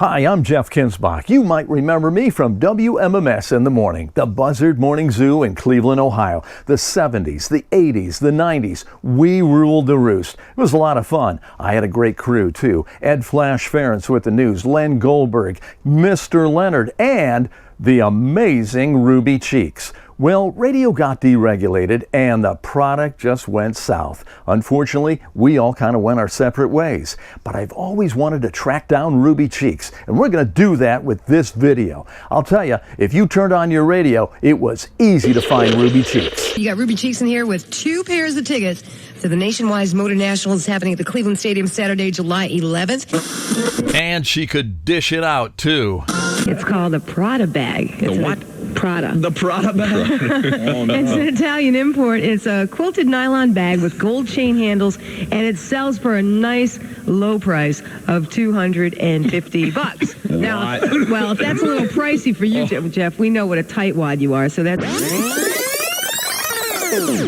Hi, I'm Jeff Kinsbach. You might remember me from WMMS in the morning, the Buzzard Morning Zoo in Cleveland, Ohio. The 70s, the 80s, the 90s, we ruled the roost. It was a lot of fun. I had a great crew, too. Ed Flash Ferentz with the news, Len Goldberg, Mr. Leonard, and the amazing Ruby Cheeks. Well, radio got deregulated and the product just went south. Unfortunately, we all kind of went our separate ways. But I've always wanted to track down Ruby Cheeks, and we're going to do that with this video. I'll tell you, if you turned on your radio, it was easy to find Ruby Cheeks. You got Ruby Cheeks in here with 2 pairs of tickets to the nationwide Motor Nationals happening at the Cleveland Stadium Saturday, July 11th. And she could dish it out, too. It's called a Prada bag. The what? Prada. The Prada bag? Oh, no. It's an Italian import. It's a quilted nylon bag with gold chain handles, and it sells for a nice low price of $250. Now, well, if that's a little pricey for you, Jeff, we know what a tightwad you are, so that's...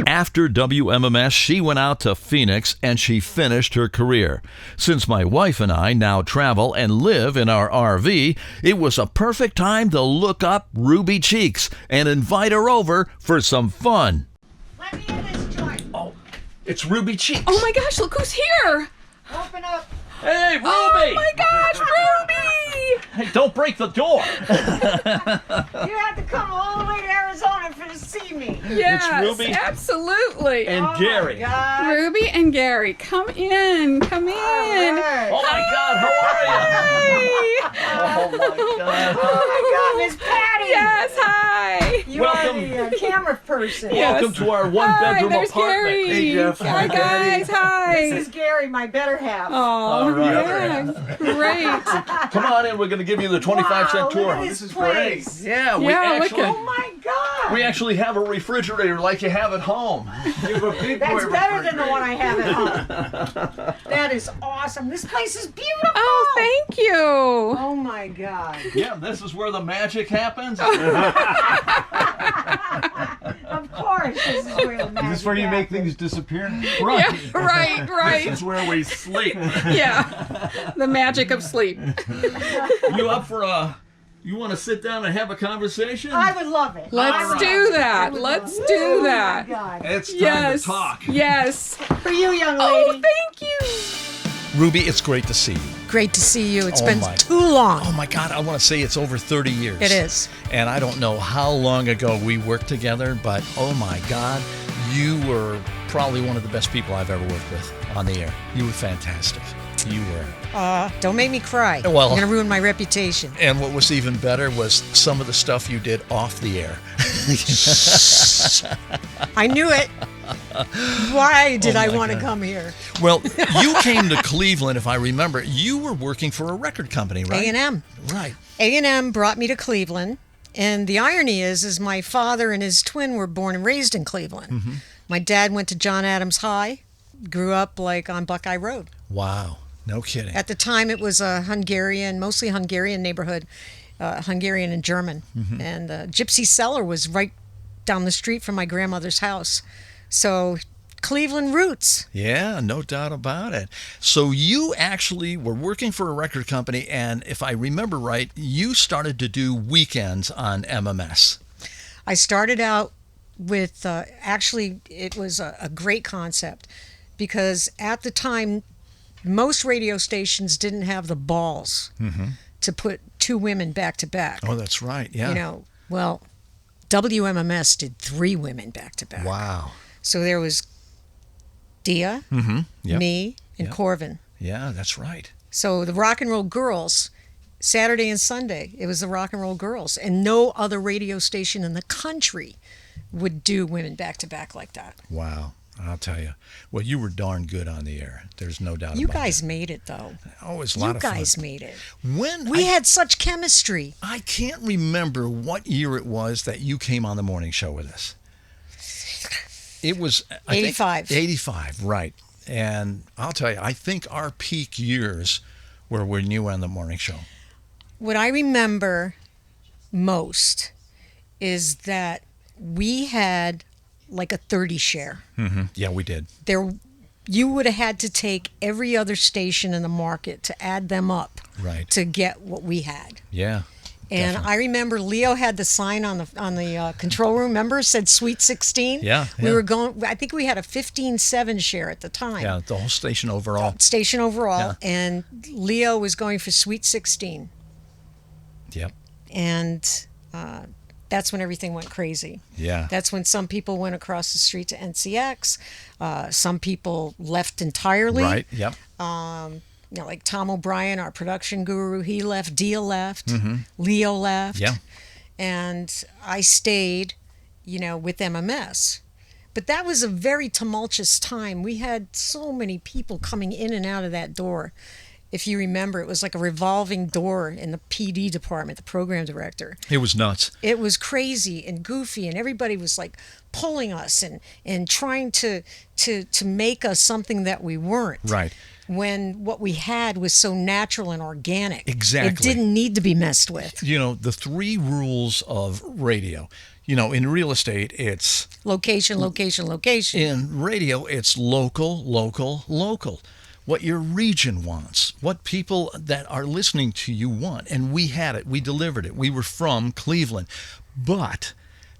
After WMMS, she went out to Phoenix and she finished her career. Since my wife and I now travel and live in our RV, it was a perfect time to look up Ruby Cheeks and invite her over for some fun. Let me in this joint. Oh, it's Ruby Cheeks. Oh my gosh, look who's here! Open up. Hey, Ruby! Oh my gosh, Ruby! Hey, don't break the door. You had to come all the way to Arizona to see me. Yes, Ruby. Absolutely. And Oh Gary. my God. Ruby and Gary, come in, come in. All right. Oh my God, how are you? Oh my God. Oh my God, Miss Patty. Yes, hi. You Welcome. are the camera person. Yes. Welcome to our one-bedroom Hi, there's apartment. Gary. Hey, Jeff. Hi, guys, hi. This is Gary, my better half. Oh, All right. yeah, great. Come on in. We're going to give you the 25-cent tour. Look at this place. Yeah, we Yeah, look actually at- Oh my God. we actually have a refrigerator like you have at home. That's better than the one I have at home. That is awesome. This place is beautiful. Oh, thank you. Oh my God. Yeah, this is where the magic happens. Of course, this is where the magic Is this where you make happens. things disappear? Yeah, right. This is where we sleep. Yeah, the magic of sleep. You up for you want to sit down and have a conversation? I would love it. Let's I do that. would Let's love it. do Oh my that. God. It's time Yes. to talk. Yes. For you, young Oh, lady. thank you. Ruby, it's great to see you. Great to see you. It's Oh been my- too long. Oh my God, I want to say it's over 30 years. It is. And I don't know how long ago we worked together, but oh my God, you were probably one of the best people I've ever worked with on the air. You were fantastic. You were. Don't make me cry. Well- You're going to ruin my reputation. And what was even better was some of the stuff you did off the air. I knew it. Why did I my want to God. come here? Well, you came to Cleveland, if I remember. You were working for a record company, right? A&M. Right. A&M brought me to Cleveland. And the irony is my father and his twin were born and raised in Cleveland. Mm-hmm. My dad went to John Adams High, grew up like on Buckeye Road. Wow. No kidding. At the time, it was a Hungarian, mostly Hungarian neighborhood, Hungarian and German. Mm-hmm. And Gypsy Cellar was right down the street from my grandmother's house. So Cleveland roots. Yeah, no doubt about it. So you actually were working for a record company, and if I remember right, you started to do weekends on MMS. I started out with, actually, it was a great concept because at the time, most radio stations didn't have the balls to put 2 women back to back. Oh, that's right. Yeah. You know, well, WMMS did 3 women back to back. Wow. So there was Dia, Yep. me, and Yep. Corvin. Yeah, that's right. So the Rock and Roll Girls, Saturday and Sunday, it was the Rock and Roll Girls. And no other radio station in the country would do women back to back like that. Wow. I'll tell you. Well, you were darn good on the air. There's no doubt You about guys that. made it, though. Oh, it's a lot You of fun. guys made it. When We had such chemistry. I can't remember what year it was that you came on the morning show with us. It was I think, 85. 85, right. And I'll tell you, I think our peak years were when you were on the morning show. What I remember most is that we had like a 30 share. Yeah, we did. There you would have had to take every other station in the market to add them up Right. to get what we had. Yeah. And Definitely. I remember Leo had the sign on the control room. Remember, it said Sweet 16. Yeah, We yeah. were going. I think we had a 15-7 share at the time. Yeah, the whole station overall. Station overall, Yeah. and Leo was going for Sweet 16, Yep. and that's when everything went crazy. Yeah. That's when some people went across the street to NCX. Some people left entirely. Right. Yep. Like Tom O'Brien, our production guru, he left. Dia left. Leo left. Yeah. And I stayed, with MMS. But that was a very tumultuous time. We had so many people coming in and out of that door. If you remember, it was like a revolving door in the PD department, the program director. It was nuts. It was crazy and goofy, and everybody was like pulling us and trying to make us something that we weren't. Right. When what we had was so natural and organic. Exactly. It didn't need to be messed with. The 3 rules of radio. In real estate, it's Location, location, location. in radio, it's local, local, local. What your region wants, what people that are listening to you want. And we had it. We delivered it. We were from Cleveland. But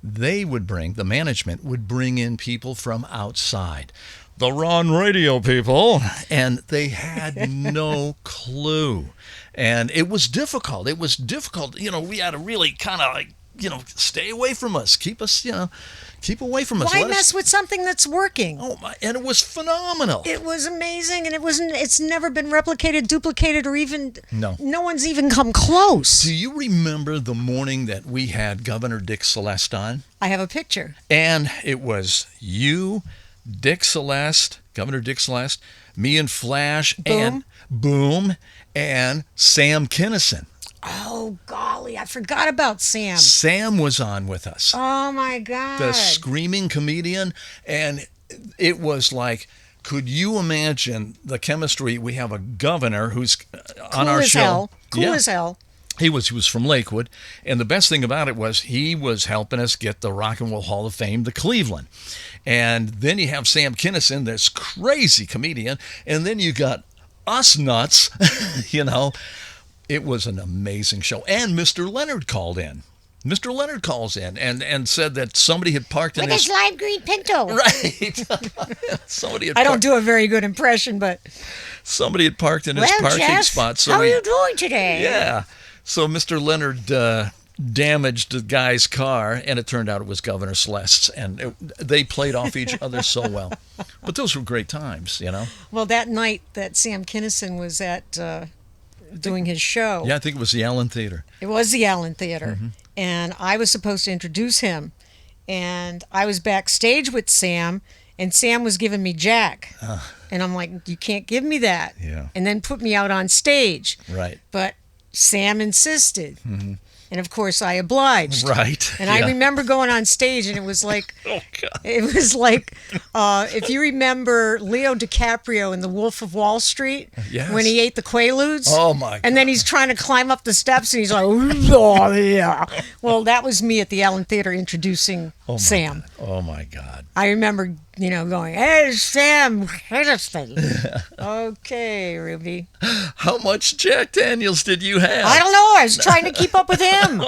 the management would bring in people from outside. The Ron Radio people. And they had no clue. And it was difficult. It was difficult. We had to really kind of stay away from us. Keep us, keep away from us. Why Let us- mess with something that's working? Oh my! And it was phenomenal. It was amazing, and it's never been replicated, duplicated, or even No. one's even come close. Do you remember the morning that we had Governor Dick Celeste on? I have a picture. And it was you, Dick Celeste, Governor Dick Celeste, me and Flash, and Boom, and Sam Kinison. Oh golly, I forgot about Sam. Sam was on with us. Oh my God. The screaming comedian, and it was like, could you imagine the chemistry? We have a governor who's on our show. Cool as hell. He was from Lakewood, and the best thing about it was he was helping us get the Rock and Roll Hall of Fame to Cleveland. And then you have Sam Kinison, this crazy comedian, and then you got us nuts, It was an amazing show. And Mr. Leonard called in. Mr. Leonard calls in and said that somebody had parked in With his... his lime green Pinto. Right. Somebody had I don't do a very good impression, but... Somebody had parked in his parking Jeff, spot. So how are you doing today? Yeah. So Mr. Leonard damaged the guy's car, and it turned out it was Governor Celeste's, and they played off each other so well. But those were great times, Well, that night that Sam Kinison was at doing his show, Yeah, I think it was the Allen Theater. it was the Allen Theater, and I was supposed to introduce him, and I was backstage with Sam, and Sam was giving me Jack, and I'm like, you can't give me that, Yeah. and then put me out on stage, Right. but Sam insisted. And of course, I obliged. Right. And I Yeah. remember going on stage, and it was like, Oh, God. it was like, if you remember Leo DiCaprio in The Wolf of Wall Street, Yes. when he ate the Quaaludes. Oh, my God. And then he's trying to climb up the steps, and he's like, oh, yeah. Well, that was me at the Allen Theater introducing Oh, my Sam. God. Oh, my God. I remember, going, hey, Sam, okay, Ruby. How much Jack Daniels did you have? I don't know. I was trying to keep up with him.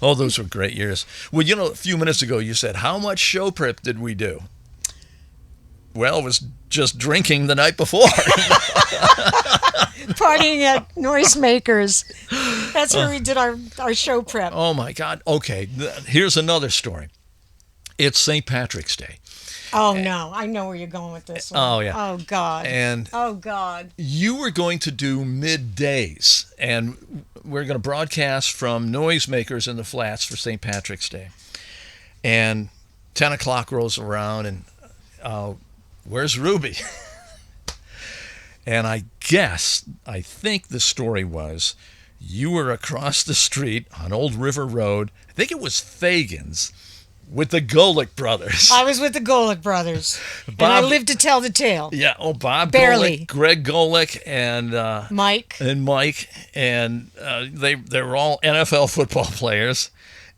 Oh, those were great years. Well, a few minutes ago you said, how much show prep did we do? Well, it was just drinking the night before. Partying at Noisemakers. That's where we did our show prep. Oh, my God. Okay, here's another story. It's St. Patrick's Day. Oh, no. I know where you're going with this one. Oh, yeah. Oh, God. And Oh, God. you were going to do middays, and we're going to broadcast from Noisemakers in the Flats for St. Patrick's Day. And 10 o'clock rolls around, and where's Ruby? And I think the story was you were across the street on Old River Road. I think it was Fagan's with the Golick brothers. I was with the Golick brothers. And I lived to tell the tale. Yeah, Bob Barely. Golick, Greg Golick, and Mike. and they were all NFL football players.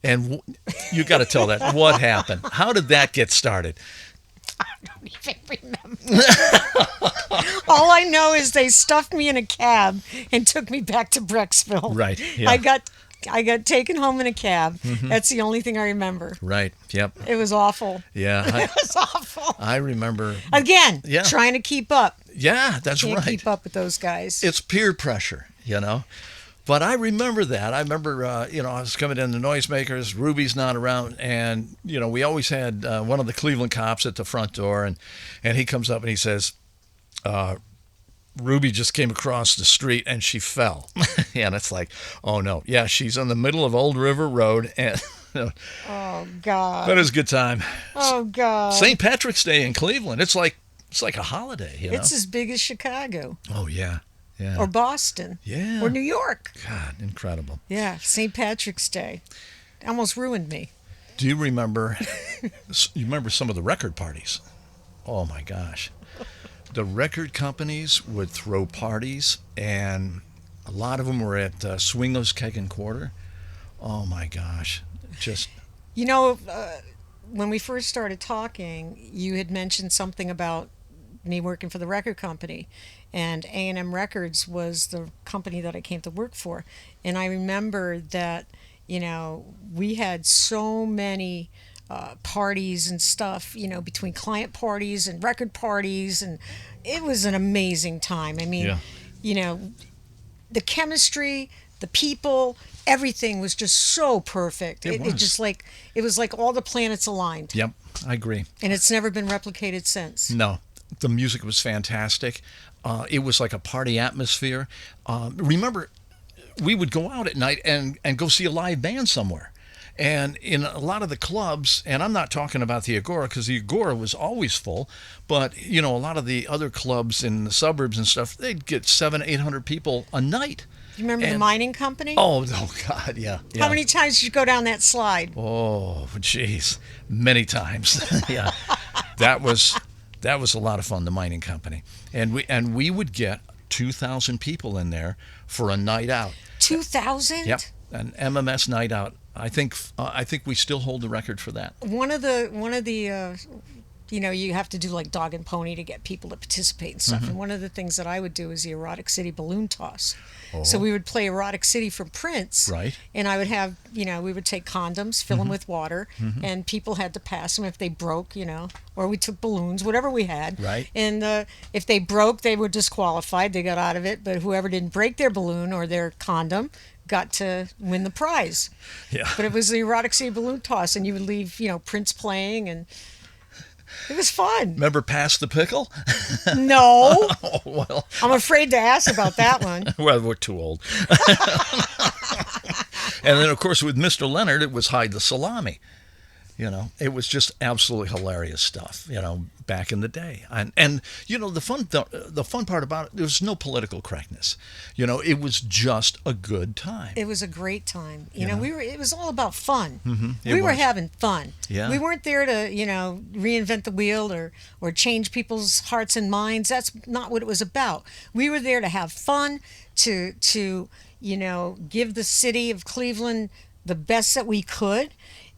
And you got to tell that. What happened? How did that get started? don't even remember. All I know is they stuffed me in a cab and took me back to Brecksville. Right, yeah. I got taken home in a cab. That's the only thing I remember. Right. Yep. It was awful. Yeah. It was awful. I remember. Again, Yeah. trying to keep up. Yeah, that's Can't right. keep up with those guys. It's peer pressure, you know. But I remember that. I remember, I was coming in the noisemakers. Ruby's not around, and we always had one of the Cleveland cops at the front door, and he comes up and he says, Ruby just came across the street and she fell. And it's like, oh no, yeah, she's in the middle of Old River Road, and Oh God. that is a good time. Oh God. St. Patrick's Day in Cleveland. It's like a holiday, you know. It's as big as Chicago Oh yeah, yeah. or Boston Yeah. or New York. God, incredible. Yeah, St. Patrick's Day. Almost ruined me. Do you remember? You remember some of the record parties? Oh my gosh, the record companies would throw parties, and a lot of them were at Swingo's Keg and Quarter. Oh my gosh, just When we first started talking, you had mentioned something about me working for the record company, and A&M Records was the company that I came to work for. And I remember that, we had so many parties and stuff, between client parties and record parties, and it was an amazing time. I mean, the chemistry, the people, everything was just so perfect. It was like all the planets aligned. Yep, I agree. And it's never been replicated since. No, the music was fantastic. It was like a party atmosphere. Remember, we would go out at night and go see a live band somewhere. And in a lot of the clubs, and I'm not talking about the Agora, because the Agora was always full, but, a lot of the other clubs in the suburbs and stuff, they'd get 700-800 people a night. You remember the mining company? Oh, God, yeah. How many times did you go down that slide? Oh, jeez, many times. Yeah, that was a lot of fun. The mining company, and we would get 2,000 people in there for a night out. 2,000? Yep, an MMS night out. I think we still hold the record for that. One of the you have to do like dog and pony to get people to participate and stuff. And one of the things that I would do is the Erotic City balloon toss. So we would play Erotic City from Prince. Right. And I would have, we would take condoms, fill them with water, and people had to pass them if they broke, or we took balloons, whatever we had. Right. And if they broke, they were disqualified. They got out of it. But whoever didn't break their balloon or their condom got to win the prize. Yeah. But it was the Erotic City balloon toss, and you would leave, Prince playing, and it was fun. Remember Pass the Pickle? No. Oh, well, I'm afraid to ask about that one. well, we're too old. And then, of course, with Mr. Leonard, it was Hide the Salami. It was just absolutely hilarious stuff, back in the day. And the fun part about it, there was no political correctness. It was just a good time. It was a great time. It was all about fun. It We were was. having fun. Yeah. We weren't there to, reinvent the wheel or change people's hearts and minds. That's not what it was about. We were there to have fun, to give the city of Cleveland the best that we could.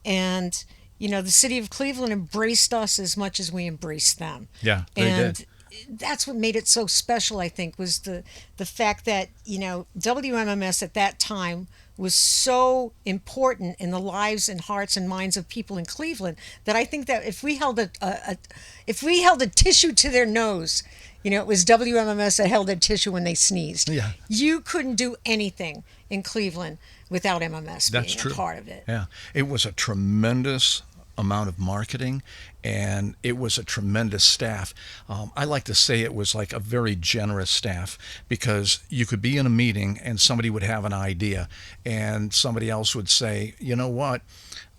And the city of Cleveland embraced us as much as we embraced them. Yeah, they did. That's what made it so special, I think, was the fact that, WMMS at that time was so important in the lives and hearts and minds of people in Cleveland that I think that if we held a tissue to their nose, it was WMMS that held a tissue when they sneezed. Yeah. You couldn't do anything in Cleveland without MMS That's being true. a part of it. Yeah. It was a tremendous amount of marketing, and it was a tremendous staff. I like to say it was like a very generous staff, because you could be in a meeting and somebody would have an idea and somebody else would say, you know what,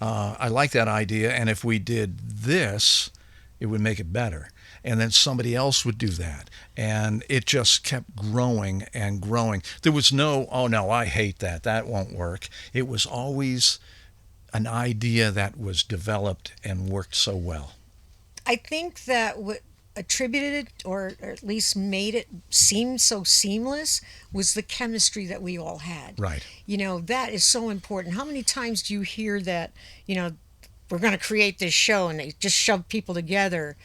I like that idea, and if we did this, it would make it better. And then somebody else would do that. And it just kept growing and growing. There was no, oh no, I hate that. That won't work. It was always an idea that was developed and worked so well. I think that what attributed it, or at least made it seem so seamless, was the chemistry that we all had. Right. That is so important. How many times do you hear that, we're going to create this show and they just shove people together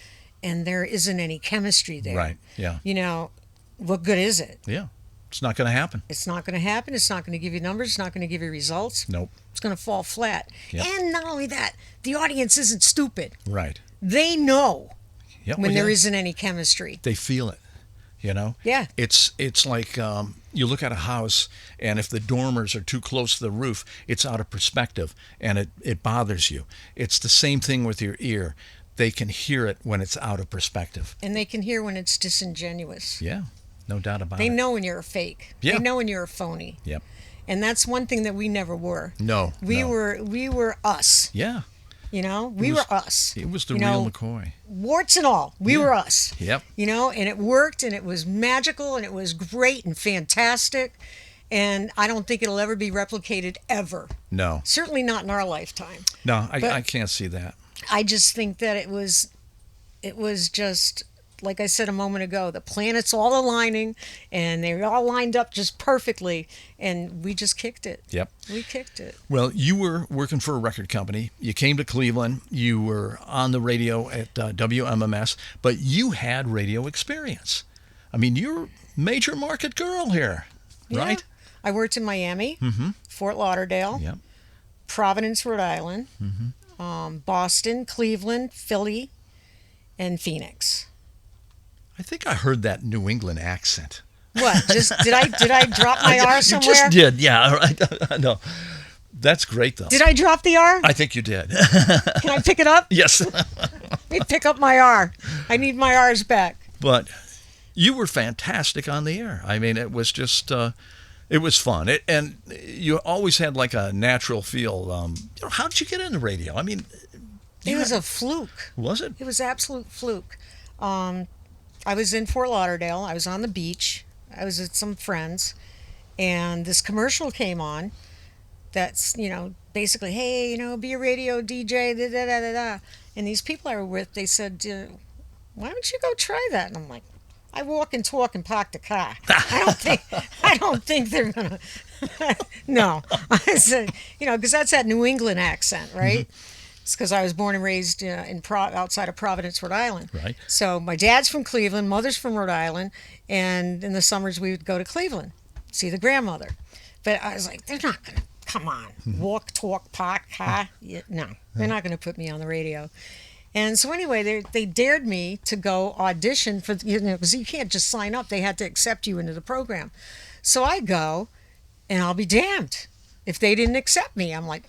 and there isn't any chemistry there. Right. Yeah. You know, what good is it? Yeah. It's not going to happen. It's not going to happen. It's not going to give you numbers. It's not going to give you results. Nope. It's going to fall flat. Yep. And not only that, the audience isn't stupid. Right. They know Yep. when well, there yeah. isn't any chemistry. They feel it. You know? Yeah. It's like you look at a house, and if the dormers are too close to the roof, it's out of perspective, and it bothers you. It's the same thing with your ear. They can hear it when it's out of perspective. And they can hear when it's disingenuous. Yeah, no doubt about They it. know when you're a fake. Yeah. They know when you're a phony. Yep. And that's one thing that we never were. No. We no. were us. Yeah. You know, we was- were us. It was the You real know, McCoy. warts and all. We Yeah. were us. Yep. You know, and it worked, and it was magical, and it was great and fantastic. And I don't think it'll ever be replicated ever. No. Certainly not in our lifetime. No, But- I can't see that. I just think that it was just, like I said a moment ago, the planets all aligning, and they all lined up just perfectly, and we just kicked it. Yep. We kicked it. Well, you were working for a record company. You came to Cleveland. You were on the radio at WMMS, but you had radio experience. I mean, you're a major market girl here, right? I worked in Miami, Fort Lauderdale, Yep. Providence, Rhode Island, Boston, Cleveland, Philly, and Phoenix. I think I heard that New England accent. What? Just did I drop my R somewhere? You just did, yeah. All right. I know. That's great, though. Did I drop the R? I think you did. Can I pick it up? Yes. Let me pick up my R. I need my R's back. But you were fantastic on the air. I mean, it was just, it was fun. And you always had like a natural feel. How did you get into radio? I mean, It was a fluke. was it? It was absolute fluke. I was in Fort Lauderdale. I was on the beach. I was with some friends, and this commercial came on. That's, you know, basically, hey, you know, be a radio DJ, da da da da da. And these people I were with, they said, why don't you go try that? And I'm like, I walk and talk and park the car. I don't think they're gonna. No, I said, you know, because that's that New England accent, right? It's because I was born and raised outside of Providence, Rhode Island. Right. So my dad's from Cleveland, mother's from Rhode Island, and in the summers we would go to Cleveland, see the grandmother. But I was like, they're not gonna. Come on, walk, talk, park, car. Yeah, no, they're not gonna put me on the radio. And so anyway, they dared me to go audition for, you know, because you can't just sign up. They had to accept you into the program. So I go, and I'll be damned if they didn't accept me. I'm like,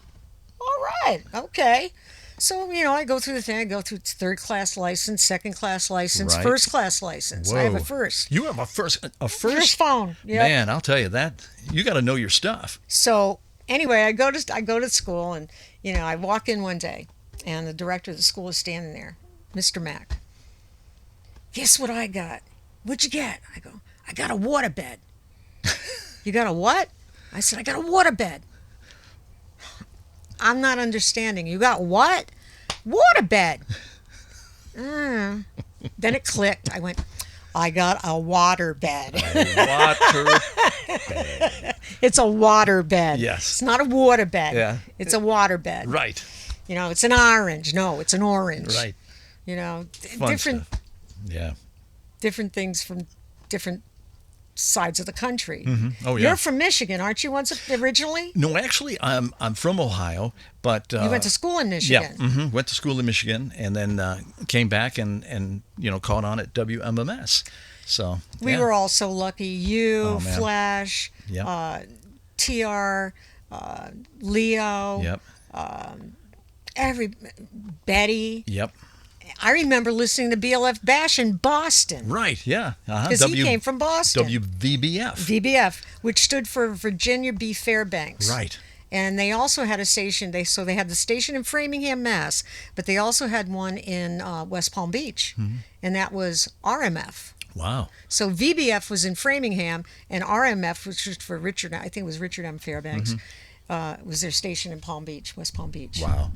all right, okay. So, you know, I go through the thing. I go through third class license, second class license, Right. first class license. I have a Whoa. first. You have a first First phone. Yep. Man, I'll tell you that. You got to know your stuff. So anyway, I go to school, and you know, I walk in one day, and the director of the school is standing there, Mr. Mack. Guess what I got? What'd you get? I go, I got a waterbed. You got a what? I said, I got a waterbed. I'm not understanding. You got what? Waterbed. Then it clicked. I went, I got a waterbed. Water. It's a waterbed. Yes. It's not a waterbed. Yeah. It's a waterbed. Right. You know, it's an orange. No, it's an orange. Right. You know, Fun different stuff. Yeah. different things from different sides of the country. Oh, yeah. You're from Michigan, aren't you? Once originally, No, actually, I'm from Ohio, but you went to school in Michigan. Yeah, went to school in Michigan, and then came back and you know, caught on at WMMS. So We yeah. were all so lucky. You, Oh, man. Flash, Yep. TR, Leo, Yep. Betty. Yep. I remember listening to BLF Bash in Boston Right. Yeah. because he came from Boston. WVBF. VBF, which stood for Virginia B. Fairbanks. Right. And they also had a station. They had the station in Framingham, Mass, but they also had one in West Palm Beach, and that was RMF. Wow. So VBF was in Framingham, and RMF, which was for Richard, I think it was Richard M. Fairbanks, was their station in Palm Beach, West Palm Beach. Wow.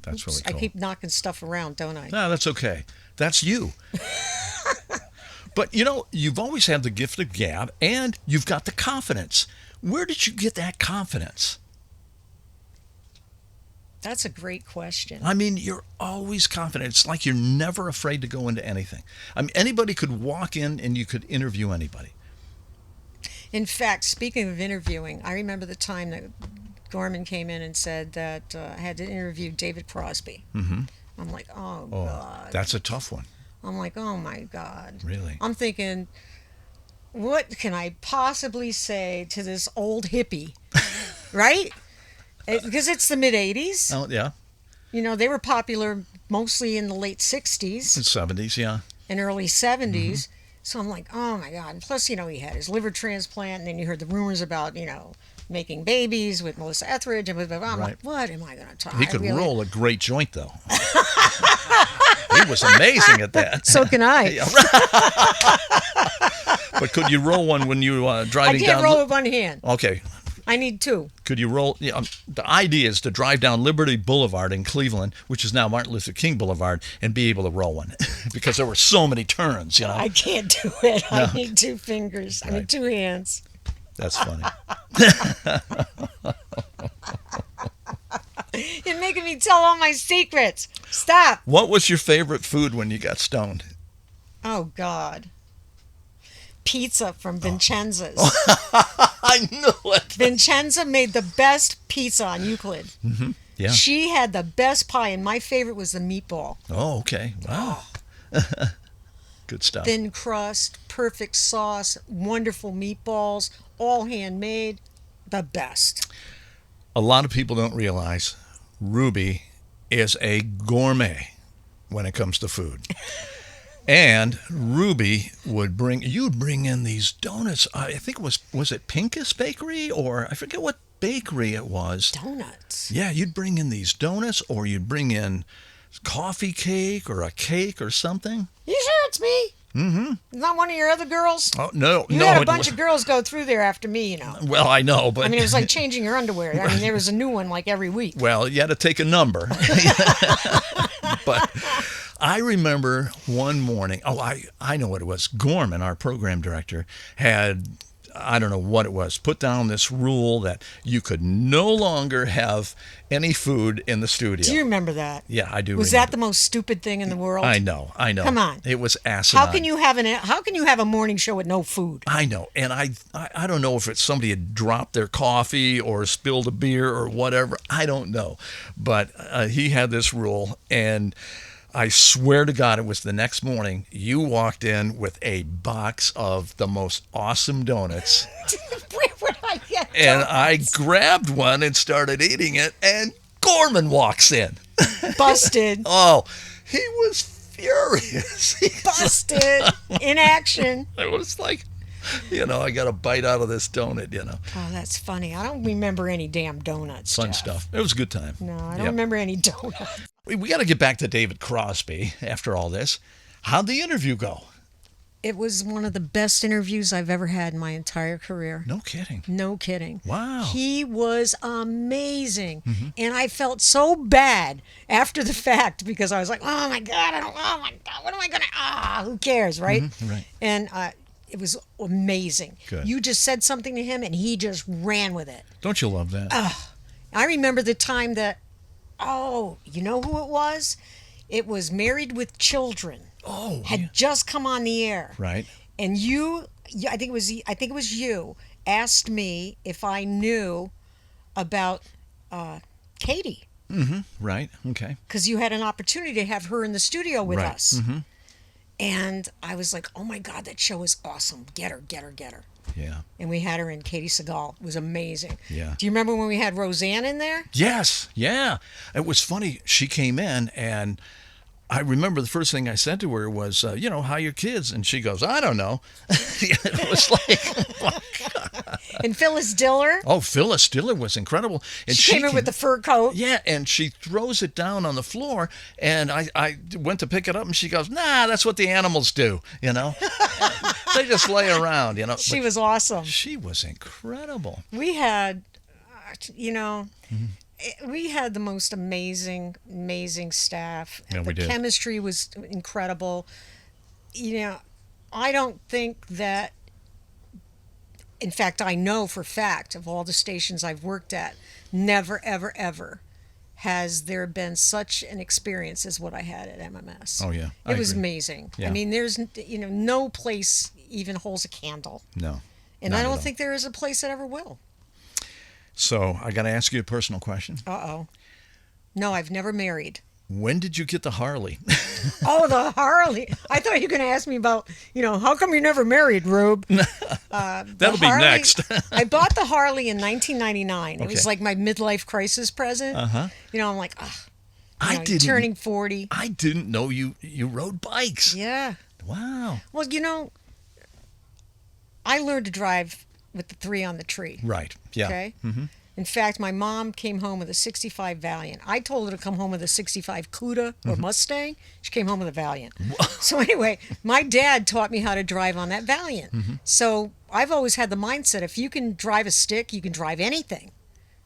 That's really I cool. keep knocking stuff around, don't I? No, that's okay. That's you. But, you know, you've always had the gift of gab, and you've got the confidence. Where did you get that confidence? That's a great question. I mean, you're always confident. It's like you're never afraid to go into anything. I mean, anybody could walk in and you could interview anybody. In fact, speaking of interviewing, I remember the time that Gorman came in and said that I had to interview David Crosby. Mm-hmm. I'm like, oh, Oh, God. that's a tough one. I'm like, oh, my God. Really? I'm thinking, what can I possibly say to this old hippie, right? Because it's the mid-'80s. Oh, yeah. You know, they were popular mostly in the late 60s In the 70s, yeah. and early 70s. So I'm like, oh, my God. And plus, you know, he had his liver transplant, and then you heard the rumors about, you know, making babies with Melissa Etheridge. And blah, blah, blah. I'm Right. like, what am I going to talk? He could I really- roll a great joint, though. He was amazing at that. So can I. Yeah. But could you roll one when you driving I down? can't roll with one hand. Okay. I need two. Could you roll? Yeah, the idea is to drive down Liberty Boulevard in Cleveland, which is now Martin Luther King Boulevard, and be able to roll one because there were so many turns, you know. I can't do it. I need two fingers. I need two hands. That's funny. You're making me tell all my secrets. Stop. What was your favorite food when you got stoned? Oh, God. Pizza from Vincenza's. I knew it. Vincenza made the best pizza on Euclid. Yeah. She had the best pie, and my favorite was the meatball. Oh, okay. Wow. Good stuff. Thin crust, perfect sauce, wonderful meatballs, all handmade. The best. A lot of people don't realize Ruby is a gourmet when it comes to food. And Ruby would bring in these donuts. I think was it Pincus Bakery, or I forget what bakery it was. Donuts. Yeah, you'd bring in these donuts, or you'd bring in coffee cake or a cake or something. You sure it's me? Mm-hmm. Not one of your other girls? Oh, no, You no. had a it bunch was- of girls go through there after me, you know. Well, I know, but I mean, it was like changing your underwear. I mean, there was a new one like every week. well, you had to take a number. But I remember one morning, I know what it was. Gorman, our program director, had, I don't know what it was, put down this rule that you could no longer have any food in the studio. Do you remember that? Yeah, I do Was remember. that the most stupid thing in the world? I know. Come on. It was asinine. How can you have a morning show with no food? I know, and I don't know if it's somebody had dropped their coffee or spilled a beer or whatever. I don't know, but he had this rule, and I swear to God, it was the next morning. You walked in with a box of the most awesome donuts, Where would I get and donuts? I grabbed one and started eating it, and Gorman walks in. Busted. Oh, he was furious. Busted. In action. It was like, I got a bite out of this donut, Oh, that's funny. I don't remember any damn donuts. Fun Jeff. stuff. It was a good time. No, I don't Yep. remember any donuts. We got to get back to David Crosby after all this. How'd the interview go? It was one of the best interviews I've ever had in my entire career. No kidding. No kidding. Wow. He was amazing. And I felt so bad after the fact because I was like, oh my God, what am I going to, who cares, right? right. And it was amazing. Good. You just said something to him and he just ran with it. Don't you love that? I remember the time that, you know who it was? It was Married with Children. Had just come on the air. Right. And I think it was you asked me if I knew about Katie Right. Okay. because you had an opportunity to have her in the studio with Right. us. And I was like, oh my God, that show is awesome. Get her. Yeah. And we had her in. Katie Segal. It was amazing. Yeah. Do you remember when we had Roseanne in there? Yes. Yeah. It was funny. She came in, and I remember the first thing I said to her was, how are your kids? And she goes, I don't know. It was like, And Phyllis Diller. oh, Phyllis Diller was incredible. And She came in with the fur coat. Yeah, and she throws it down on the floor, and I went to pick it up, and she goes, nah, that's what the animals do, They just lay around, She But was awesome. she was incredible. We had, we had the most amazing staff. Yeah, the we did. chemistry was incredible. I don't think that, in fact, I know for fact of all the stations I've worked at, never, ever, ever has there been such an experience as what I had at MMS. Oh, yeah. It I was agree. amazing. Yeah. I mean, there's, no place even holds a candle. No. And not I at don't all. think there is a place that ever will. So I got to ask you a personal question. Uh-oh. No, I've never married. When did you get the Harley? Oh, the Harley. I thought you were going to ask me about, how come you never married, Rube? That'll be next. I bought the Harley in 1999. It was Okay. like my midlife crisis present. Uh-huh. I'm like, I didn't. turning 40. I didn't know you rode bikes. Yeah. Wow. Well, I learned to drive with the 3 on the tree. Right. Yeah. Okay. In fact, my mom came home with a 65 Valiant. I told her to come home with a 65 Cuda or Mustang. She came home with a Valiant. So anyway, my dad taught me how to drive on that Valiant. So I've always had the mindset, if you can drive a stick, you can drive anything.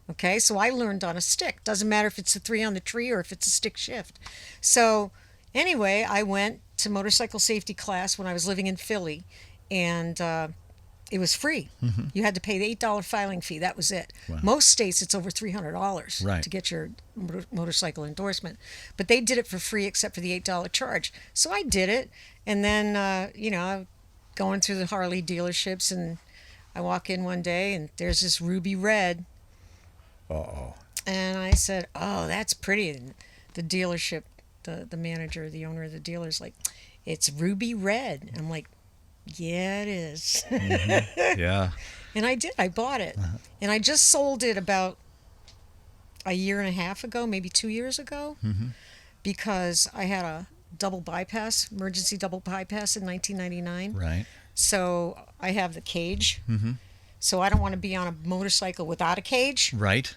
Okay, so I learned on a stick. Doesn't matter if it's a 3 on the tree or if it's a stick shift. So anyway, I went to motorcycle safety class when I was living in Philly, and it was free. You had to pay the $8 filing fee. That was it. Wow. Most states, it's over $300 Right. to get your motorcycle endorsement. But they did it for free except for the $8 charge. So I did it. And then, going through the Harley dealerships, and I walk in one day, and there's this ruby red. Uh-oh. And I said, oh, that's pretty. And the dealership, the manager, the owner of the dealer is like, it's ruby red. I'm like, yeah, it is. Yeah. And I did. I bought it. And I just sold it about a year and a half ago, maybe 2 years ago, because I had a emergency double bypass in 1999. Right. So I have the cage. So I don't want to be on a motorcycle without a cage. Right.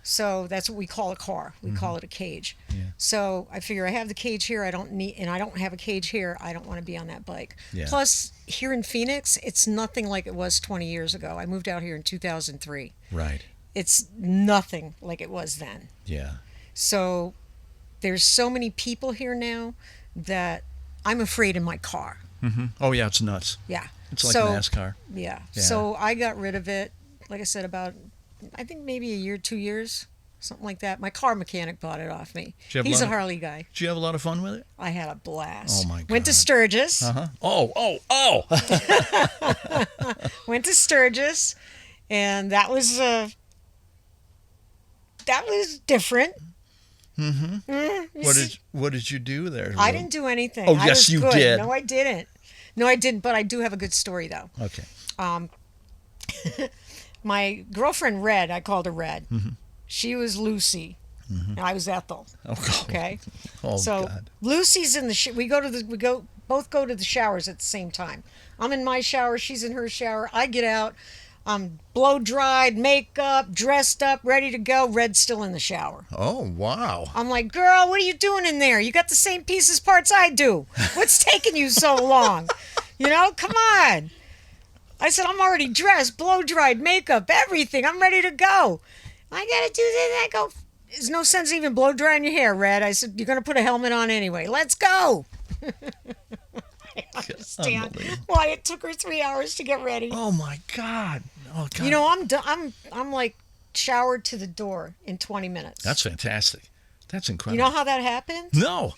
So that's what we call a car. We call it a cage. Yeah. So I figure I have the cage here. I don't have a cage here. I don't want to be on that bike. Yeah. Plus, here in Phoenix, it's nothing like it was 20 years ago. I moved out here in 2003. Right. It's nothing like it was then. Yeah. So there's so many people here now that I'm afraid in my car. Oh, yeah, it's nuts. Yeah. It's like so, NASCAR. Yeah. Yeah. So I got rid of it, like I said, about, I think maybe a year, 2 years, something like that. My car mechanic bought it off me. Did you have He's a a lot of- Harley guy. Did you have a lot of fun with it? I had a blast. Oh, my Went to God. Sturgis. Uh-huh. Oh. Went to Sturgis, and that was different. What did you do there? I Lou? didn't do anything. Oh, I yes, was you good. did. No, I didn't. But I do have a good story, though. Okay. My girlfriend, Red, I called her Red. She was Lucy, and I was Ethel. Oh, God. Okay. Oh, So God. Lucy's in the we both go to the showers at the same time. I'm in my shower, she's in her shower. I get out, I'm blow dried, makeup, dressed up, ready to go. Red's still in the shower. Oh, wow. I'm like, girl, what are you doing in there? You got the same pieces parts I do. What's taking you so long? Come on. I said, I'm already dressed, blow dried, makeup, everything. I'm ready to go. I gotta do this. I go, there's no sense even blow drying your hair, Red. I said, you're gonna put a helmet on anyway. Let's go. I understand Unbelievable. why it took her 3 hours to get ready. Oh, my God. Oh, God. I'm done. I'm like showered to the door in 20 minutes. That's fantastic. That's You incredible. know how that happened? No.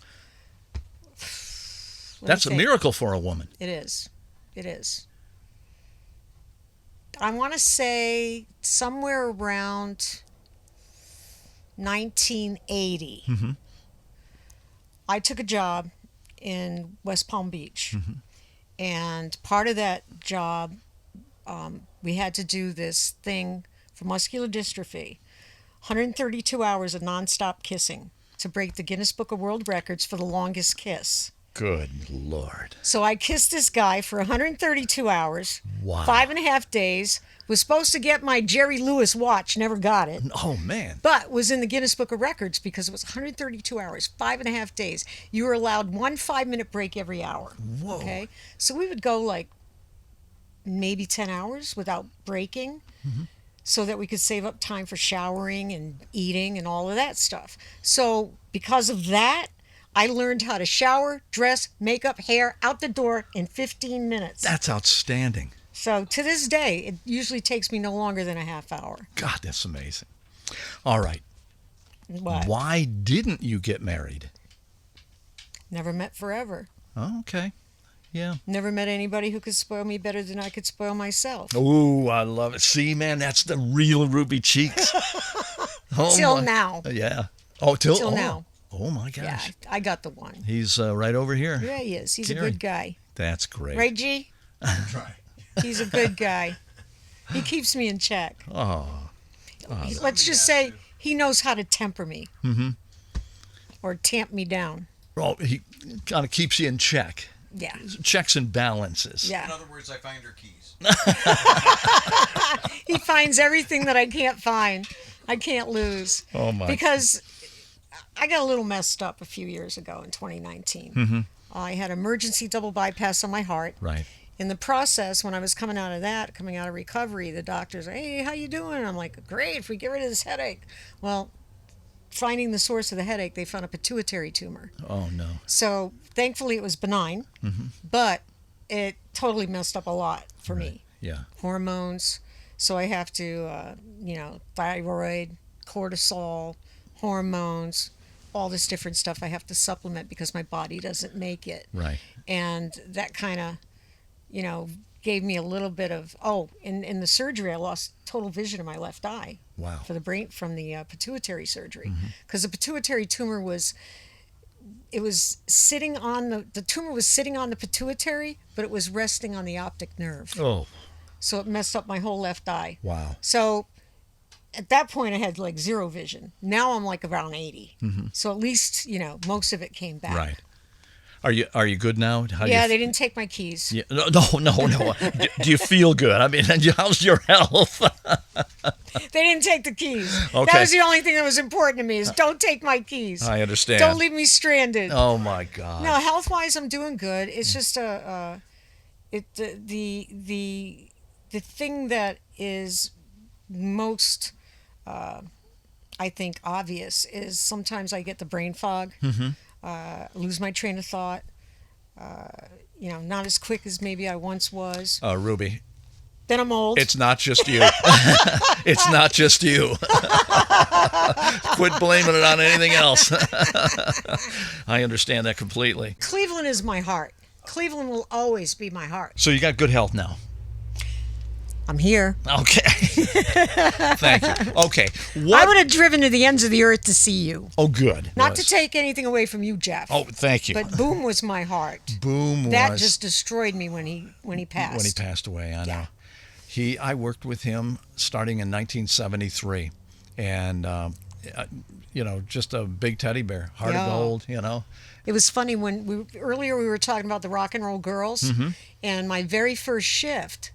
That's a think. miracle for a woman. It is. It is. I want to say somewhere around 1980. I took a job in West Palm Beach. And part of that job, we had to do this thing for muscular dystrophy, 132 hours of nonstop kissing to break the Guinness Book of World Records for the longest kiss. Good Lord. So I kissed this guy for 132 hours, Wow. 5.5 days, was supposed to get my Jerry Lewis watch, never got it, Oh, man. but was in the Guinness Book of Records because it was 132 hours, 5.5 days. You were allowed 1 5-minute break every hour. Whoa. Okay? So we would go like maybe 10 hours without breaking so that we could save up time for showering and eating and all of that stuff. So because of that, I learned how to shower, dress, makeup, hair, out the door in 15 minutes. That's outstanding. So to this day, it usually takes me no longer than a half hour. God, that's amazing. All right. What? Why didn't you get married? Never met forever. Oh, okay. Yeah. Never met anybody who could spoil me better than I could spoil myself. Ooh, I love it. See, man, that's the real Ruby Cheeks. Oh, Till now. Yeah. Oh, till now. Oh my Yeah, gosh. I got the one. He's right over here. Yeah, he is. He's a Gary. good guy. That's great. Right, G? He's a good guy. He keeps me in check. Oh. Let's just say he knows how to temper me. Mm-hmm. Or tamp me down. Well, he kind of keeps you in check. Yeah. Checks and balances. Yeah. In other words, I find her keys. He finds everything that I can't find. I can't lose. Oh my. Because I got a little messed up a few years ago in 2019. Mm-hmm. I had emergency double bypass on my heart. Right. In the process, when I was coming out of recovery, the doctors, hey, how you doing? I'm like, great, if we get rid of this headache. Well, finding the source of the headache, they found a pituitary tumor. Oh no. So thankfully it was benign, but it totally messed up a lot for me. Yeah. Hormones. So I have to, thyroid, cortisol, hormones, all this different stuff I have to supplement because my body doesn't make it. Right. And that kind of, gave me a little bit of, in the surgery, I lost total vision in my left eye. Wow. For the brain, from the pituitary surgery. Because the pituitary tumor was sitting on the tumor was sitting on the pituitary, but it was resting on the optic nerve. Oh. So it messed up my whole left eye. Wow. So at that point I had like zero vision. Now I'm like around 80. So at least, most of it came back. Right. Are you good now? How do Yeah, you they didn't take my keys. Yeah, no. Do you feel good? I mean, how's your health? They didn't take the keys. Okay. That was the only thing that was important to me is don't take my keys. I understand. Don't leave me stranded. Oh my God. No, health-wise, I'm doing good. It's just the thing that is most, I think, obvious is sometimes I get the brain fog, lose my train of thought. Not as quick as maybe I once was. Ruby, Then I'm old. it's not just you. It's not just you. Quit blaming it on anything else. I understand that completely. Cleveland is my heart. Cleveland will always be my heart. So you got good health now. I'm here. Okay. Thank you. Okay. I would have driven to the ends of the earth to see you. Oh, good. Not to take anything away from you, Jeff. Oh, thank you. But Boom was my heart. Boom That was just destroyed me when he passed. when he passed away. I know. I worked with him starting in 1973, and just a big teddy bear, heart of gold. It was funny when earlier we were talking about the rock and roll girls, and my very first shift,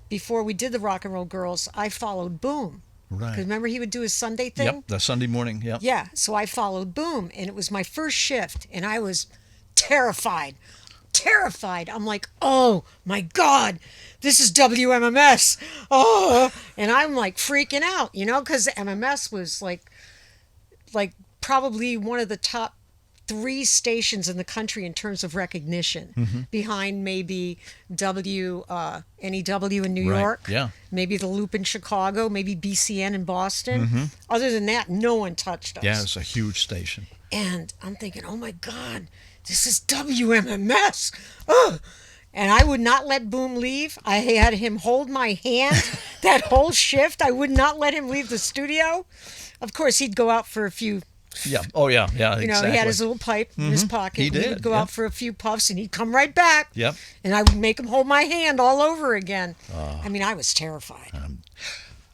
before we did the rock and roll girls, I followed Boom. Right. Because remember he would do his Sunday thing? Yep, the Sunday morning. Yep. Yeah, so I followed Boom, and it was my first shift, and I was terrified. I'm like, oh my God, this is WMMS. Oh, and I'm like freaking out, because MMS was like probably one of the top 3 stations in the country in terms of recognition, behind maybe NEW in New Right. York, Yeah. maybe the Loop in Chicago, maybe BCN in Boston. Other than that, no one touched us. Yeah, it's a huge station. And I'm thinking, oh my God, this is WMMS. Ugh. And I would not let Boom leave. I had him hold my hand that whole shift. I would not let him leave the studio. Of course, he'd go out for a few. Yeah. Oh, yeah. Yeah, exactly. He had his little pipe in his pocket. He and did, He'd go yeah. out for a few puffs, and he'd come right back. Yep. And I would make him hold my hand all over again. I mean, I was terrified.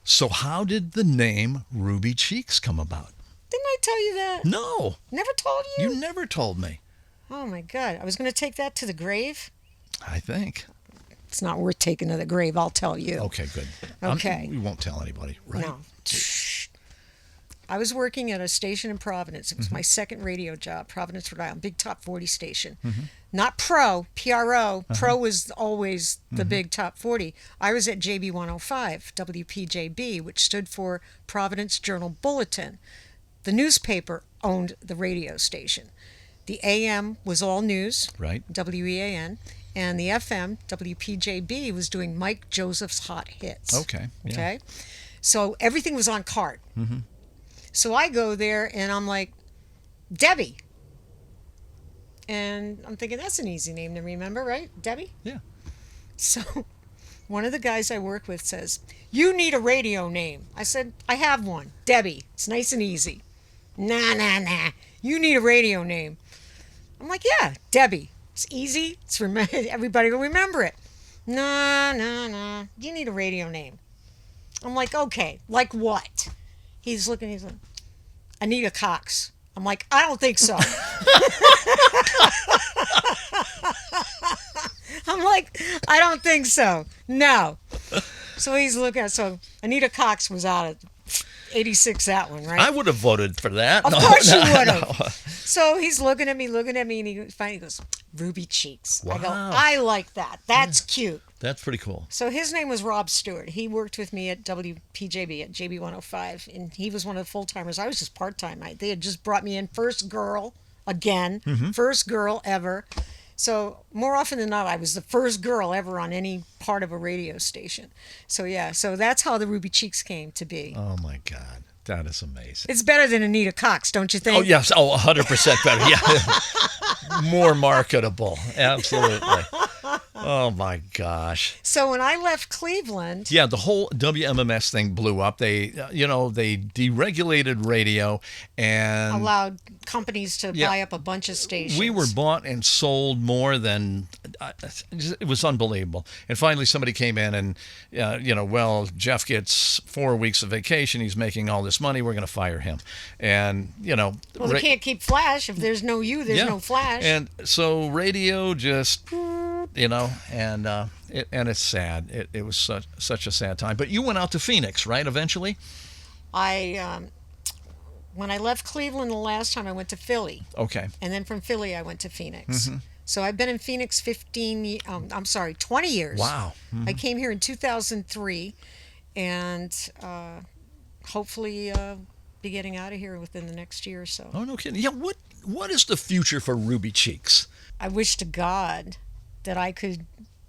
So how did the name Ruby Cheeks come about? Didn't I tell you that? No. Never told you? You never told me. Oh, my God. I was going to take that to the grave. I think. It's not worth taking to the grave, I'll tell you. Okay, good. Okay. We won't tell anybody, right? No. I was working at a station in Providence. It was my second radio job, Providence, Rhode Island, big top 40 station. Not Pro, PRO. Pro was always the big top 40. I was at JB 105, WPJB, which stood for Providence Journal Bulletin. The newspaper owned the radio station. The AM was all news, Right. WEAN, and the FM, WPJB, was doing Mike Joseph's Hot Hits. Okay. Yeah. Okay? So everything was on cart. So I go there and I'm like, Debbie. And I'm thinking, that's an easy name to remember, right? Debbie? Yeah. So one of the guys I work with says, you need a radio name. I said, I have one. Debbie. It's nice and easy. Nah. You need a radio name. I'm like, yeah, Debbie. It's easy. Everybody will remember it. Nah. You need a radio name. I'm like, okay, like what? He's like, Anita Cox. I'm like, I don't think so. I'm like, I don't think so. No. So he's looking at, so Anita Cox was out of 86, that one, right? I would have voted for that. Of course you would have. So he's looking at me, and he finally goes, Ruby Cheeks. Wow. I go, I like that. That's cute. That's pretty cool. So his name was Rob Stewart. He worked with me at WPJB at JB 105, and he was one of the full-timers. I was just part-time. They had just brought me in, first girl again, first girl ever. So more often than not, I was the first girl ever on any part of a radio station. So yeah, so that's how the Ruby Cheeks came to be. Oh my God, that is amazing. It's better than Anita Cox, don't you think? Oh yes, 100% better. Yeah, more marketable. Absolutely. Oh my gosh. So when I left Cleveland, Yeah, the whole WMMS thing blew up. They deregulated radio and allowed companies to buy up a bunch of stations. we were bought and sold more than it was unbelievable. And finally, somebody came in and, well, Jeff gets 4 weeks of vacation. He's making all this money. We're going to fire him. And well, they can't keep Flash if there's no you. There's no Flash. And so radio just, and it's sad. It was such a sad time. But you went out to Phoenix, right? Eventually. When I left Cleveland the last time, I went to Philly. Okay. And then from Philly, I went to Phoenix. So I've been in Phoenix 20 years. Wow. I came here in 2003, and hopefully be getting out of here within the next year or so. Oh, no kidding. Yeah. What is the future for Ruby Cheeks? I wish to God that I could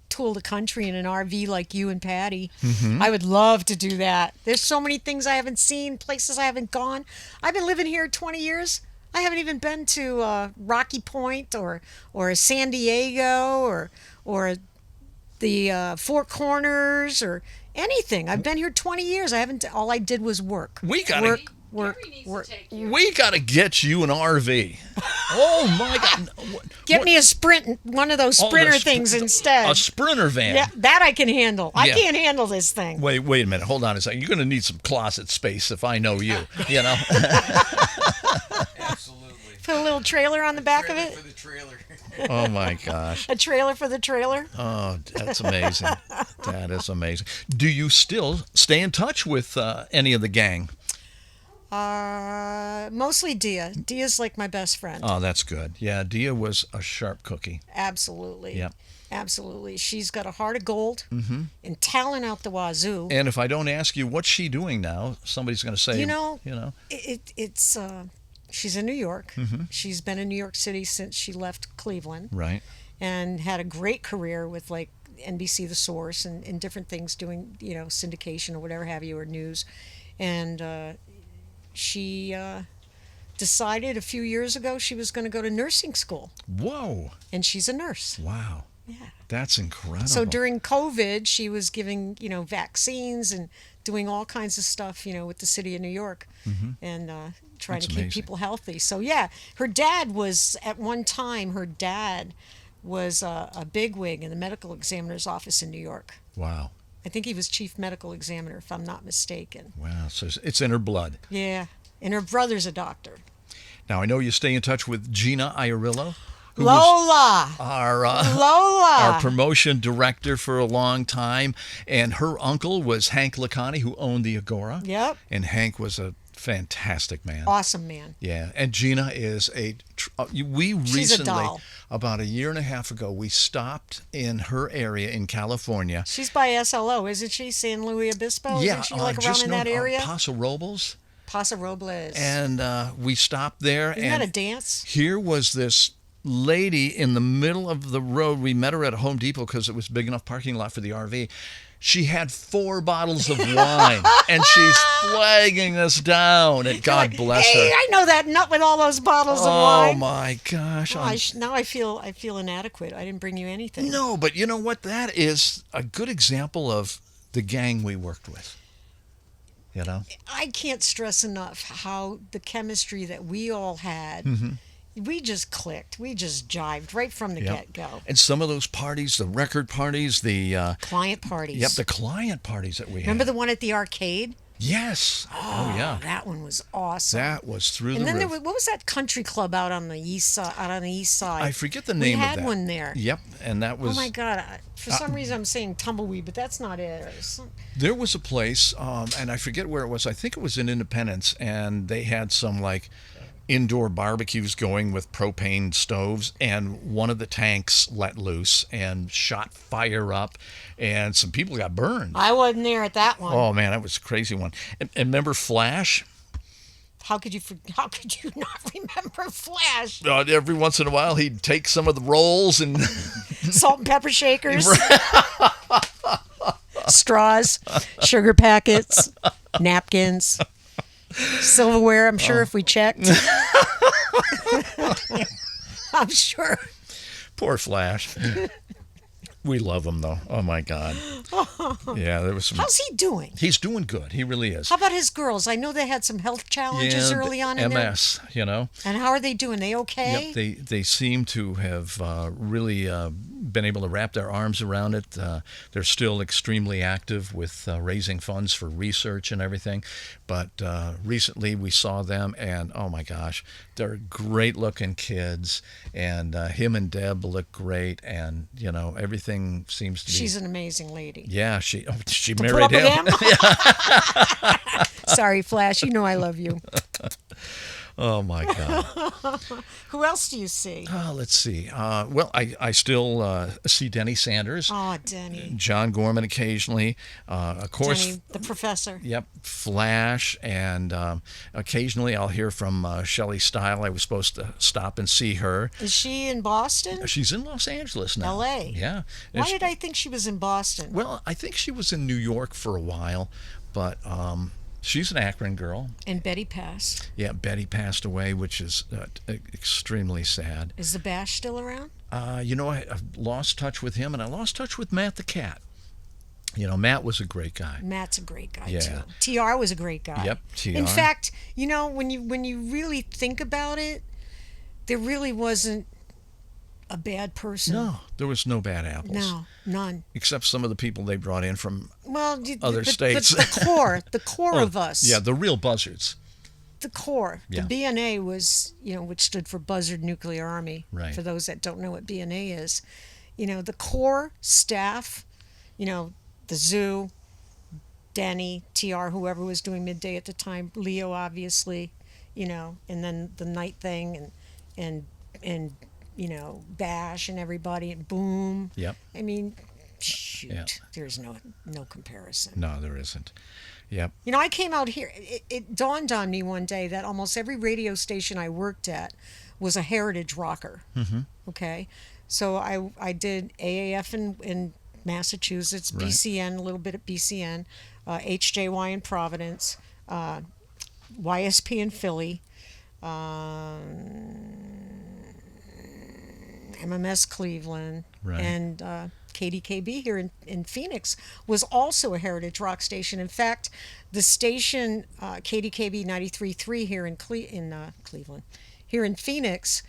tour the country in an RV like you and Patty. I would love to do that. There's so many things I haven't seen, places I haven't gone. I've been living here 20 years. I haven't even been to Rocky Point or San Diego or the Four Corners or anything. I've been here 20 years. All I did was work. We gotta work. We gotta get you an RV. Oh my God! Get me a Sprint, one of those Sprinter things instead. A Sprinter van. Yeah, that I can handle. I Yeah. can't handle this thing. Wait a minute. Hold on a second. You're going to need some closet space if I know you. Absolutely. Put a little trailer on the back of it. For the trailer. Oh my gosh. A trailer for the trailer. Oh, that's amazing. That is amazing. Do you still stay in touch with any of the gang? Mostly Dia. Dia's like my best friend. Oh, that's good. Yeah, Dia was a sharp cookie. Absolutely. Yep. Absolutely. She's got a heart of gold and talent out the wazoo. And if I don't ask you what's she doing now, somebody's going to say, It's she's in New York. She's been in New York City since she left Cleveland. Right. And had a great career with like NBC The Source and different things doing, syndication or whatever have you, or news. And she decided a few years ago she was going to go to nursing school. Whoa. And she's a nurse. Wow. Yeah. That's incredible. So during COVID, she was giving, vaccines and doing all kinds of stuff, with the city of New York and trying That's to keep amazing. people healthy. So, yeah, her dad was, at one time, a bigwig in the medical examiner's office in New York. Wow. I think he was chief medical examiner, if I'm not mistaken. Wow. So it's in her blood. Yeah. And her brother's a doctor. Now, I know you stay in touch with Gina Iorillo, who Lola! was our Lola! promotion director for a long time. And her uncle was Hank Lacani, who owned the Agora. Yep. And Hank was a fantastic man. Awesome man. Yeah. And Gina is we She's recently, a doll. about a year and a half ago, we stopped in her area in California. She's by SLO, isn't she? San Luis Obispo? Yeah. Isn't she around just in that north of area? Paso Robles. Paso Robles. And we stopped there. Isn't and that a dance? Here was this lady in the middle of the road. We met her at a Home Depot because it was a big enough parking lot for the RV. She had 4 bottles of wine, and she's flagging us down. And God bless her. Hey, I know that nut with all those bottles of Oh wine. my gosh! Oh, now I feel inadequate. I didn't bring you anything. No, but you know what? That is a good example of the gang we worked with. You know, I can't stress enough how the chemistry that we all had. We just clicked. We just jived right from the get-go. And some of those parties, the record parties, the Client parties. Yep, the client parties that we Remember had. the one at the arcade? Yes. Oh yeah. That one was awesome. That was through and the then roof. there was, what was that country club out on the east side? I forget the name we of had that. one there. Yep, and that was. Oh my God! For some reason, I'm saying tumbleweed, but that's not it. There was a place, and I forget where it was. I think it was in Independence, and they had some like indoor barbecues going with propane stoves, and one of the tanks let loose and shot fire up, and some people got burned. I wasn't there at that one. Oh man, that was a crazy one. And remember Flash? How could you not remember Flash? Every once in a while, he'd take some of the rolls and Salt and pepper shakers, straws, sugar packets, napkins, silverware. I'm sure if we checked. I'm sure. Poor Flash. We love him though. Oh my God. Yeah, there was some. How's he doing? He's doing good. He really is. How about his girls? I know they had some health challenges early on in MS, you know. And how are they doing? They okay? Yep, they seem to have really been able to wrap their arms around it. They're still extremely active with raising funds for research and everything. But recently we saw them, and oh my gosh, they're great-looking kids. And him and Deb look great, and you know everything seems to be. She's an amazing lady. Yeah, she To married put up him. with him? Sorry, Flash. You know I love you. Oh my God. Who else do you see? Let's see. Well, I still see Denny Sanders. Oh, Denny. John Gorman occasionally. Of course. Denny, the professor. Yep. Flash. And occasionally I'll hear from Shelley Style. I was supposed to stop and see her. Is she in Boston? She's in Los Angeles now. L.A. Yeah. Why did I think she was in Boston? Well, I think she was in New York for a while, but she's an Akron girl. And Betty passed. Yeah, Betty passed away, which is extremely sad. Is the Bash still around? You know, I've lost touch with him, and I lost touch with Matt the Cat. You know, Matt was a great guy. Matt's a great guy, Yeah. too. TR was a great guy. Yep, TR. In fact, you know, when you really think about it, there really wasn't a bad person. No, there was no bad apples. No, none. Except some of the people they brought in from Well, other states. The core of us. Yeah, the real buzzards. The core. Yeah. The BNA was, you know, which stood for Buzzard Nuclear Army. Right. For those that don't know what BNA is, you know, the core staff, you know, the zoo, Denny, TR, whoever was doing midday at the time, Leo, obviously, you know, and then the night thing and you know, Bash and everybody and Boom. Yep. I mean, shoot, Yeah. there's no comparison. No, there isn't. Yep. You know, I came out here. It dawned on me one day that almost every radio station I worked at was a heritage rocker. Mm-hmm. Okay, so I did AAF in Massachusetts, Right. BCN, a little bit at BCN, HJY in Providence, YSP in Philly, MMS Cleveland, Right. and KDKB here in Phoenix was also a heritage rock station. In fact, the station KDKB 93.3 here in Cleveland, here in Phoenix,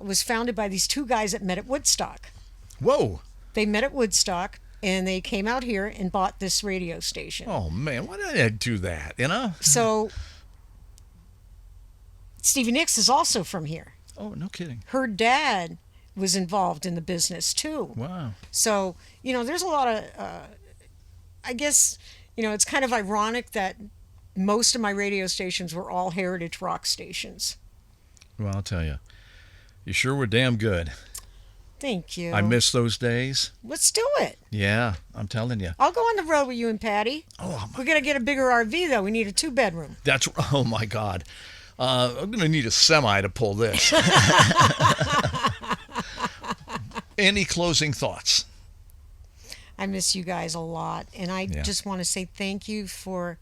was founded by these two guys that met at Woodstock. Whoa. They met at Woodstock, and they came out here and bought this radio station. Oh, man. Why did I do that, you know? So Stevie Nicks is also from here. Oh, no kidding. Her dad was involved in the business too. Wow. So, you know, there's a lot of, I guess, you know, it's kind of ironic that most of my radio stations were all heritage rock stations. Well, I'll tell you. You sure were damn good. Thank you. I miss those days. Let's do it. Yeah, I'm telling you. I'll go on the road with you and Patty. Oh, We're going to get a bigger RV, though. We need a 2-bedroom. that's, oh my God. I'm going to need a semi to pull this. Any closing thoughts? I miss you guys a lot. And I just want to say thank you for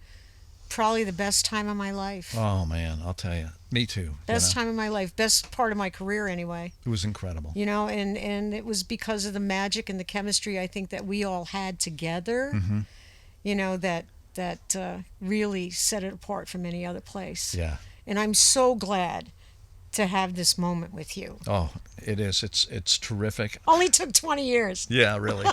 probably the best time of my life. Oh, man, I'll tell you. Me too. Best time of my life. Best part of my career, anyway. It was incredible. You know, and it was because of the magic and the chemistry I think that we all had together, you know, that really set it apart from any other place. Yeah. And I'm so glad to have this moment with you. Oh, it is. It's terrific. Only took 20 years. Yeah, really.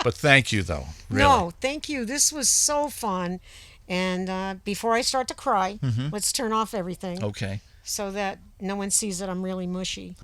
But thank you, though. Really. No, thank you. This was so fun. And before I start to cry, let's turn off everything Okay. so that no one sees that I'm really mushy.